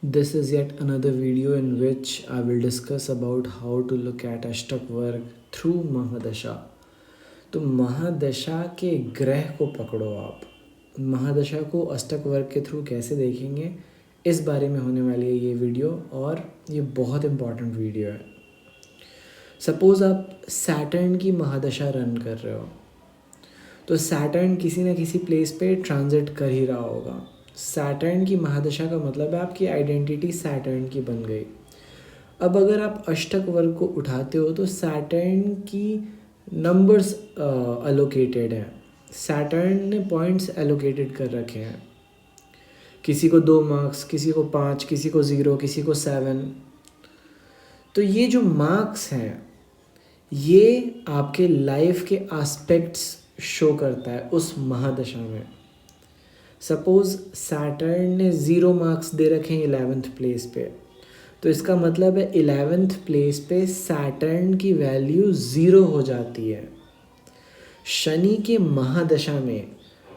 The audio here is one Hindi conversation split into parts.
This is yet another video in which I will discuss about how to look at Ashtak Varg through Mahadasha. तो महादशा के ग्रह को पकड़ो आप, महादशा को अष्टक वर्ग के थ्रू कैसे देखेंगे, इस बारे में होने वाली है ये वीडियो और ये बहुत इम्पॉर्टेंट वीडियो है। सपोज़ आप सैटर्न की महादशा रन कर रहे हो, तो सैटर्न किसी न किसी प्लेस पे ट्रांजिट कर ही रहा होगा। सैटर्न की महादशा का मतलब है आपकी आइडेंटिटी सैटर्न की बन गई। अब अगर आप अष्टक वर्ग को उठाते हो तो सैटर्न की नंबर्स एलोकेटेड हैं, सैटर्न ने पॉइंट्स एलोकेटेड कर रखे हैं, किसी को 2 मार्क्स, किसी को 5, किसी को 0, किसी को 7। तो ये जो मार्क्स हैं ये आपके लाइफ के एस्पेक्ट्स शो करता है उस महादशा में। सपोज़ सैटर्न ने 0 मार्क्स दे रखे हैं 11th प्लेस पे, तो इसका मतलब है 11th प्लेस पे सैटर्न की वैल्यू 0 हो जाती है। शनि के महादशा में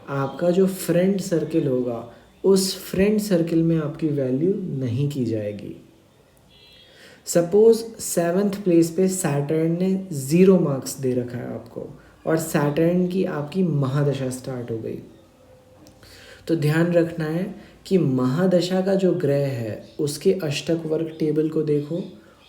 आपका जो फ्रेंड सर्किल होगा उस फ्रेंड सर्किल में आपकी वैल्यू नहीं की जाएगी। सपोज़ 7th प्लेस पे सैटर्न ने 0 मार्क्स दे रखा है आपको और सैटर्न की आपकी महादशा स्टार्ट हो गई, तो ध्यान रखना है कि महादशा का जो ग्रह है उसके अष्टक वर्ग टेबल को देखो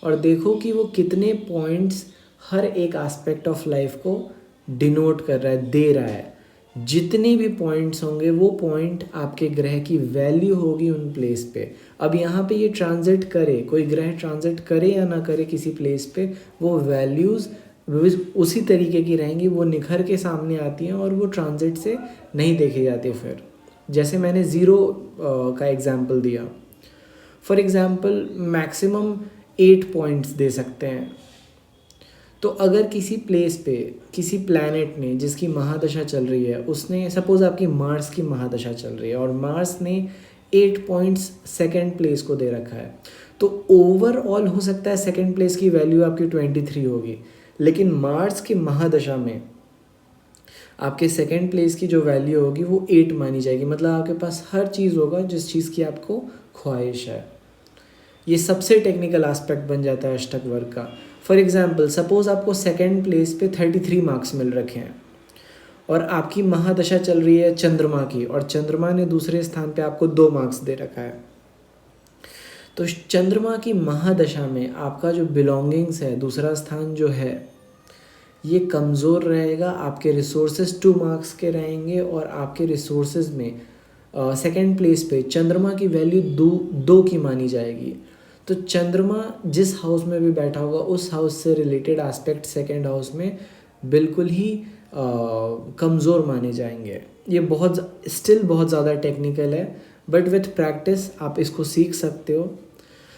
और देखो कि वो कितने पॉइंट्स हर एक एस्पेक्ट ऑफ लाइफ को डिनोट कर रहा है, दे रहा है। जितने भी पॉइंट्स होंगे वो पॉइंट आपके ग्रह की वैल्यू होगी उन प्लेस पे। अब यहाँ पे ये ट्रांजिट करे, कोई ग्रह ट्रांजिट करे या ना करे किसी प्लेस पे, वो वैल्यूज़ उसी तरीके की रहेंगी, वो निखर के सामने आती हैं और वो ट्रांजिट से नहीं देखी जाती। फिर जैसे मैंने 0 का एग्ज़ाम्पल दिया, फॉर एग्ज़ाम्पल मैक्सिमम 8 पॉइंट्स दे सकते हैं। तो अगर किसी प्लेस पे किसी प्लैनेट ने जिसकी महादशा चल रही है, उसने सपोज़ आपकी मार्स की महादशा चल रही है और मार्स ने 8 पॉइंट्स सेकेंड प्लेस को दे रखा है, तो ओवरऑल हो सकता है सेकेंड प्लेस की वैल्यू आपकी 23 होगी, लेकिन मार्स की महादशा में आपके सेकेंड प्लेस की जो वैल्यू होगी वो 8 मानी जाएगी। मतलब आपके पास हर चीज़ होगा जिस चीज़ की आपको ख्वाहिश है। ये सबसे टेक्निकल एस्पेक्ट बन जाता है अष्टक वर्ग का। फॉर एग्जांपल सपोज़ आपको सेकेंड प्लेस पे 33 मार्क्स मिल रखे हैं और आपकी महादशा चल रही है चंद्रमा की, और चंद्रमा ने दूसरे स्थान पे आपको 2 मार्क्स दे रखा है। तो चंद्रमा की महादशा में आपका जो बिलोंगिंग्स है, दूसरा स्थान जो है, ये कमज़ोर रहेगा, आपके रिसोर्सेज 2 मार्क्स के रहेंगे और आपके रिसोर्सेज में सेकेंड प्लेस पे चंद्रमा की वैल्यू 2 की मानी जाएगी। तो चंद्रमा जिस हाउस में भी बैठा होगा उस हाउस से रिलेटेड एस्पेक्ट सेकेंड हाउस में बिल्कुल ही कमज़ोर माने जाएंगे। ये बहुत ज़्यादा टेक्निकल है, बट विथ प्रैक्टिस आप इसको सीख सकते हो।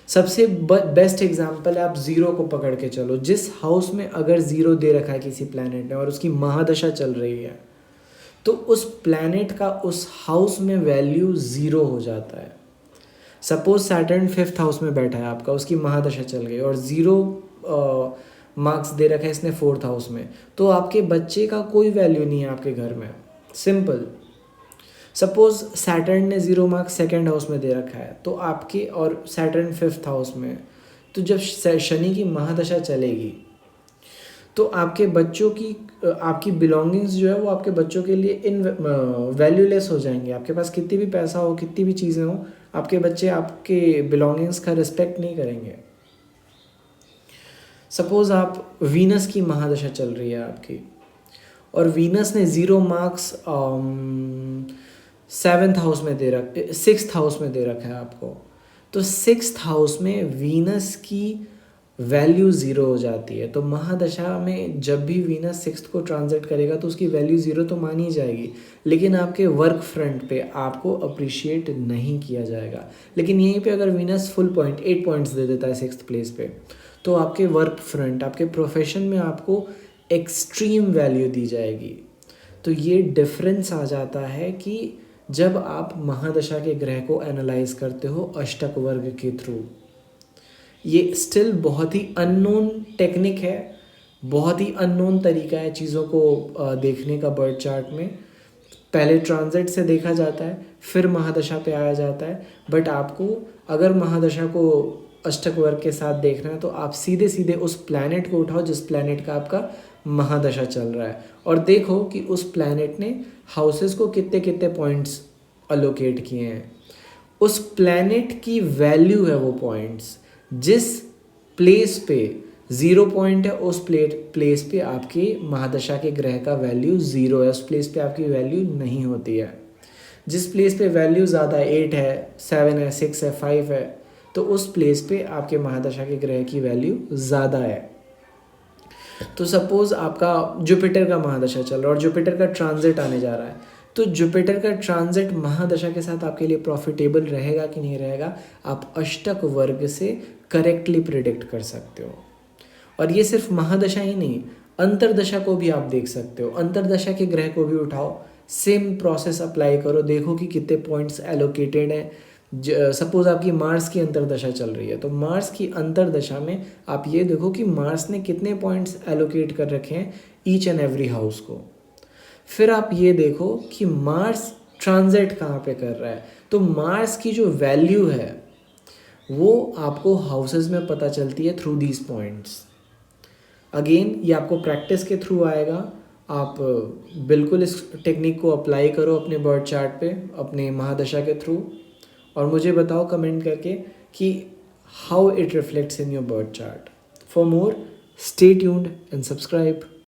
सबसे बेस्ट एग्जाम्पल है, आप 0 को पकड़ के चलो। जिस हाउस में अगर 0 दे रखा है किसी प्लैनेट ने और उसकी महादशा चल रही है, तो उस प्लैनेट का उस हाउस में वैल्यू 0 हो जाता है। सपोज सैटर्न 5th हाउस में बैठा है आपका, उसकी महादशा चल गई और 0 मार्क्स दे रखा है इसने 4th हाउस में, तो आपके बच्चे का कोई वैल्यू नहीं है आपके घर में। सिंपल। सपोज़ सैटर्न ने 0 मार्क्स सेकेंड हाउस में दे रखा है, तो आपके, और सैटर्न 5th हाउस में, तो जब शनि की महादशा चलेगी तो आपके बच्चों की आपकी बिलोंगिंग्स जो है वो आपके बच्चों के लिए वैल्यूलेस हो जाएंगे। आपके पास कितनी भी पैसा हो, कितनी भी चीज़ें हो, आपके बच्चे आपके बिलोंगिंग्स का रिस्पेक्ट नहीं करेंगे। सपोज़ आप वीनस की महादशा चल रही है आपकी और वीनस ने 0 मार्क्स 6th हाउस में दे रखा है आपको, तो 6th हाउस में वीनस की वैल्यू 0 हो जाती है। तो महादशा में जब भी वीनस 6th को ट्रांजिट करेगा तो उसकी वैल्यू 0 तो मानी जाएगी, लेकिन आपके वर्क फ्रंट पे आपको अप्रिशिएट नहीं किया जाएगा। लेकिन यहीं पे अगर वीनस फुल पॉइंट 8 पॉइंट्स दे देता है 6th प्लेस पे, तो आपके वर्क फ्रंट, आपके प्रोफेशन में आपको एक्सट्रीम वैल्यू दी जाएगी। तो ये डिफरेंस आ जाता है कि जब आप महादशा के ग्रह को एनालाइज करते हो अष्टक वर्ग के थ्रू। ये स्टिल बहुत ही अननोन टेक्निक है, बहुत ही अननोन तरीका है चीज़ों को देखने का बर्थ चार्ट में। पहले ट्रांजिट से देखा जाता है, फिर महादशा पे आया जाता है। बट आपको अगर महादशा को अष्टक वर्ग के साथ देखना है तो आप सीधे सीधे उस प्लैनेट को उठाओ जिस प्लैनेट का आपका महादशा चल रहा है, और देखो कि उस प्लैनेट ने हाउसेस को कितने कितने पॉइंट्स अलोकेट किए हैं। उस प्लैनेट की वैल्यू है वो पॉइंट्स। जिस प्लेस पे 0 पॉइंट है उस प्लेस पे आपकी महादशा के ग्रह का वैल्यू 0 है, उस प्लेस पे आपकी वैल्यू नहीं होती है। जिस प्लेस पे वैल्यू ज़्यादा है, 8 है, 7 है, 6 है, 5 है, तो उस प्लेस पे आपके महादशा के ग्रह की वैल्यू ज़्यादा है। तो सपोज़ आपका जुपिटर का महादशा चल रहा है और जुपिटर का ट्रांजिट आने जा रहा है, तो जुपिटर का ट्रांजिट महादशा के साथ आपके लिए प्रॉफिटेबल रहेगा कि नहीं रहेगा, आप अष्टक वर्ग से करेक्टली प्रिडिक्ट कर सकते हो। और ये सिर्फ महादशा ही नहीं, अंतरदशा को भी आप देख सकते हो। अंतरदशा के ग्रह को भी उठाओ, सेम प्रोसेस अप्लाई करो, देखो कि कितने पॉइंट्स एलोकेटेड हैं। सपोज आपकी मार्स की अंतरदशा चल रही है, तो मार्स की अंतरदशा में आप ये देखो कि मार्स ने कितने पॉइंट्स एलोकेट कर रखे हैं ईच एंड एवरी हाउस को। फिर आप ये देखो कि मार्स ट्रांजिट कहाँ पे कर रहा है, तो मार्स की जो वैल्यू है वो आपको हाउसेस में पता चलती है थ्रू दीज पॉइंट्स। अगेन ये आपको प्रैक्टिस के थ्रू आएगा। आप बिल्कुल इस टेक्निक को अप्लाई करो अपने बर्थ चार्ट पे, अपने महादशा के थ्रू, और मुझे बताओ कमेंट करके कि how it reflects in your birth chart. For more, stay tuned and subscribe.